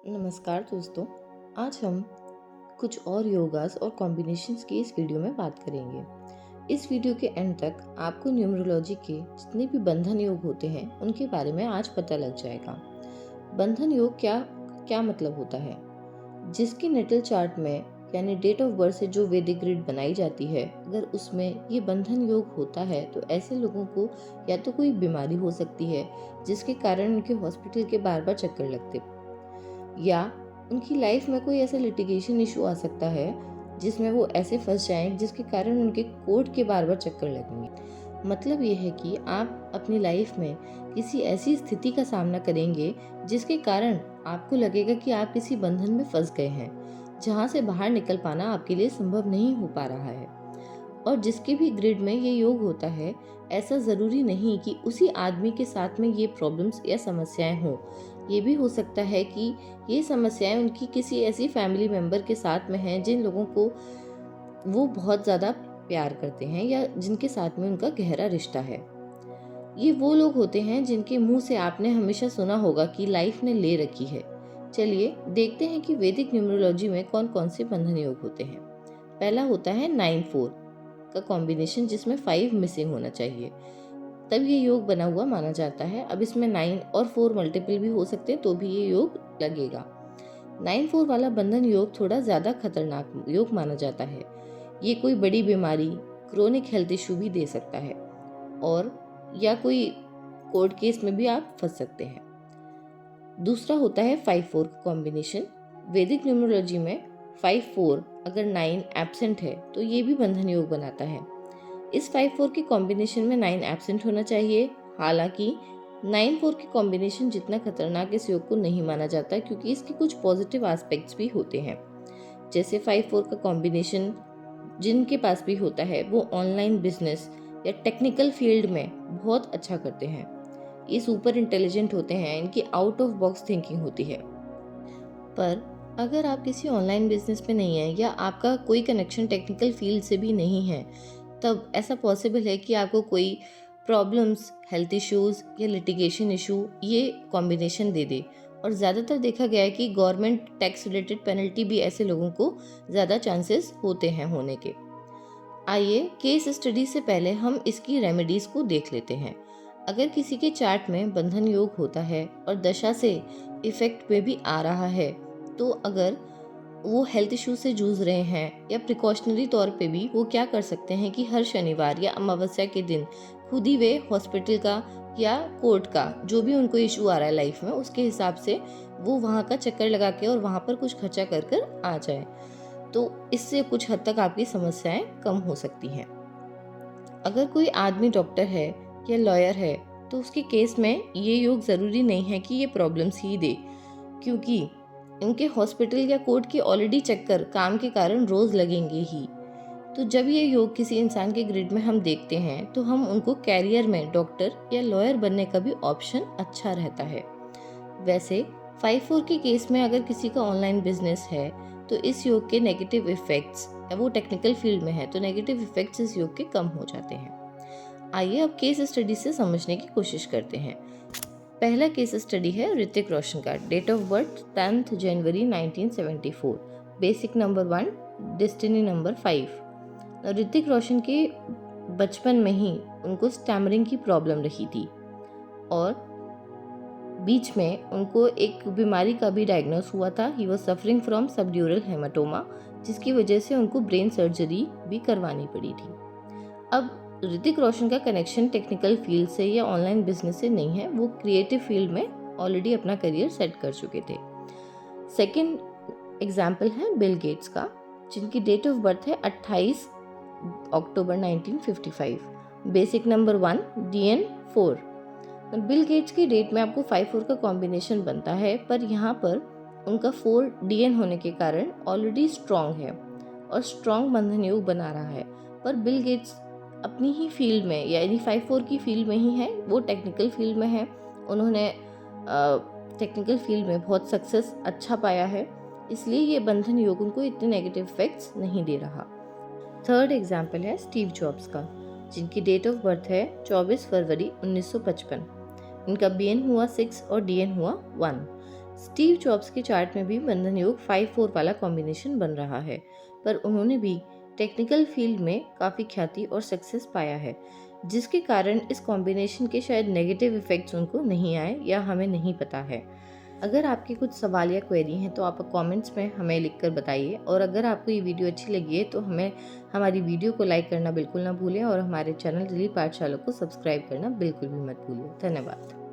नमस्कार दोस्तों। आज हम कुछ और योगास और कॉम्बिनेशंस की इस वीडियो में बात करेंगे। इस वीडियो के एंड तक आपको न्यूमरोलॉजी के जितने भी बंधन योग होते हैं उनके बारे में आज पता लग जाएगा। बंधन योग क्या क्या मतलब होता है? जिसकी नेटल चार्ट में यानी डेट ऑफ बर्थ से जो वैदिक ग्रिड बनाई जाती है, अगर उसमें ये बंधन योग होता है तो ऐसे लोगों को या तो कोई बीमारी हो सकती है जिसके कारण उनके हॉस्पिटल के बार बार चक्कर लगते, या उनकी लाइफ में कोई ऐसा लिटिगेशन इशू आ सकता है जिसमें वो ऐसे फंस जाएं जिसके कारण उनके कोर्ट के बार बार चक्कर लगेंगे। मतलब ये है कि आप अपनी लाइफ में किसी ऐसी स्थिति का सामना करेंगे जिसके कारण आपको लगेगा कि आप किसी बंधन में फंस गए हैं जहां से बाहर निकल पाना आपके लिए संभव नहीं हो पा रहा है। और जिसके भी ग्रिड में ये योग होता है, ऐसा ज़रूरी नहीं कि उसी आदमी के साथ में ये प्रॉब्लम्स या समस्याएं हों। ये भी हो सकता है कि ये समस्याएं उनकी किसी ऐसी फैमिली मेंबर के साथ में हैं जिन लोगों को वो बहुत ज़्यादा प्यार करते हैं या जिनके साथ में उनका गहरा रिश्ता है। ये वो लोग होते हैं जिनके मुंह से आपने हमेशा सुना होगा कि लाइफ ने ले रखी है। चलिए देखते हैं कि वैदिक न्यूमरोलॉजी में कौन कौन से बंधन योग होते हैं। पहला होता है 9-4 का कॉम्बिनेशन, जिसमें 5 मिसिंग होना चाहिए, तब ये योग बना हुआ माना जाता है। अब इसमें 9 और 4 मल्टीपल भी हो सकते हैं तो भी ये योग लगेगा। 9-4 वाला बंधन योग थोड़ा ज्यादा खतरनाक योग माना जाता है। ये कोई बड़ी बीमारी, क्रोनिक हेल्थ इशू भी दे सकता है, और या कोई कोर्ट केस में भी आप फंस सकते हैं। दूसरा होता है 5-4 का कॉम्बिनेशन। वैदिक न्यूमरोलॉजी में 5-4 अगर 9 एब्सेंट है तो ये भी बंधन योग बनाता है। इस 5-4 के कॉम्बिनेशन में 9 एब्सेंट होना चाहिए। हालांकि 9-4 के कॉम्बिनेशन जितना खतरनाक इस योग को नहीं माना जाता, क्योंकि इसके कुछ पॉजिटिव एस्पेक्ट्स भी होते हैं। जैसे 5-4 का कॉम्बिनेशन जिनके पास भी होता है वो ऑनलाइन बिजनेस या टेक्निकल फील्ड में बहुत अच्छा करते हैं। ये सुपर इंटेलिजेंट होते हैं, इनकी आउट ऑफ बॉक्स थिंकिंग होती है। पर अगर आप किसी ऑनलाइन बिजनेस में नहीं है या आपका कोई कनेक्शन टेक्निकल फील्ड से भी नहीं है, तब ऐसा पॉसिबल है कि आपको कोई प्रॉब्लम्स, हेल्थ इश्यूज या लिटिगेशन इशू ये कॉम्बिनेशन दे दे। और ज़्यादातर देखा गया है कि गवर्नमेंट टैक्स रिलेटेड पेनल्टी भी ऐसे लोगों को ज़्यादा चांसेस होते हैं होने के। आइए केस स्टडी से पहले हम इसकी रेमेडीज को देख लेते हैं। अगर किसी के चार्ट में बंधन योग होता है और दशा से इफेक्ट में भी आ रहा है, तो अगर वो हेल्थ इश्यू से जूझ रहे हैं या प्रिकॉशनरी तौर पे भी वो क्या कर सकते हैं कि हर शनिवार या अमावस्या के दिन खुद ही वे हॉस्पिटल का या कोर्ट का जो भी उनको इशू आ रहा है लाइफ में, उसके हिसाब से वो वहाँ का चक्कर लगा के और वहाँ पर कुछ खर्चा कर कर आ जाए। तो इससे कुछ हद तक आपकी समस्याएं कम हो सकती हैं। अगर कोई आदमी डॉक्टर है या लॉयर है तो उसके केस में ये योग ज़रूरी नहीं है कि ये प्रॉब्लम्स ही दे, क्योंकि इनके हॉस्पिटल या कोर्ट के ऑलरेडी चक्कर काम के कारण रोज लगेंगे ही। तो जब ये योग किसी इंसान के ग्रिड में हम देखते हैं तो हम उनको कैरियर में डॉक्टर या लॉयर बनने का भी ऑप्शन अच्छा रहता है। वैसे 5-4 के केस में अगर किसी का ऑनलाइन बिजनेस है तो इस योग के नेगेटिव इफेक्ट्स, या वो टेक्निकल फील्ड में है तो नेगेटिव इफेक्ट्स इस योग के कम हो जाते हैं। आइए अब केस स्टडी से समझने की कोशिश करते हैं। पहला केस स्टडी है ऋतिक रोशन का। डेट ऑफ बर्थ 10 जनवरी 1974, basic number 1, destiny number 5। Hrithik Roshan के बचपन में ही उनको स्टैमरिंग की प्रॉब्लम रही थी, और बीच में उनको एक बीमारी का भी डायग्नोस हुआ था। He was suffering from subdural haematoma, जिसकी वजह से उनको ब्रेन सर्जरी भी करवानी पड़ी थी। अब ऋतिक रोशन का कनेक्शन टेक्निकल फील्ड से या ऑनलाइन बिजनेस से नहीं है, वो क्रिएटिव फील्ड में ऑलरेडी अपना करियर सेट कर चुके थे। सेकेंड एग्जाम्पल है बिल गेट्स का, जिनकी डेट ऑफ बर्थ है 28 अक्टूबर 1955, basic number 1, DN4। Bill Gates की डेट में आपको 5-4 का कॉम्बिनेशन बनता है, पर यहाँ पर उनका 4 DN होने के कारण ऑलरेडी स्ट्रॉन्ग है और स्ट्रॉन्ग बंधन योग बना रहा है। पर बिल गेट्स अपनी ही फील्ड में, यानी 5-4 की फील्ड में ही है, वो टेक्निकल फील्ड में है। उन्होंने टेक्निकल फील्ड में बहुत सक्सेस अच्छा पाया है, इसलिए ये बंधन योग उनको इतने नेगेटिव इफेक्ट्स नहीं दे रहा। थर्ड एग्जाम्पल है स्टीव जॉब्स का, जिनकी डेट ऑफ बर्थ है 24 फरवरी 1955। इनका BN हुआ 6 और DN हुआ 1। स्टीव जॉब्स के चार्ट में भी बंधन योग 5-4 वाला कॉम्बिनेशन बन रहा है, पर उन्होंने भी टेक्निकल फील्ड में काफ़ी ख्याति और सक्सेस पाया है, जिसके कारण इस कॉम्बिनेशन के शायद नेगेटिव इफ़ेक्ट्स उनको नहीं आए या हमें नहीं पता है। अगर आपके कुछ सवाल या क्वेरी हैं तो आप कमेंट्स में हमें लिखकर बताइए, और अगर आपको ये वीडियो अच्छी लगी है तो हमें हमारी वीडियो को लाइक करना बिल्कुल ना भूलें और हमारे चैनल दिलीप पाठशाला को सब्सक्राइब करना बिल्कुल भी मत भूलिए। धन्यवाद।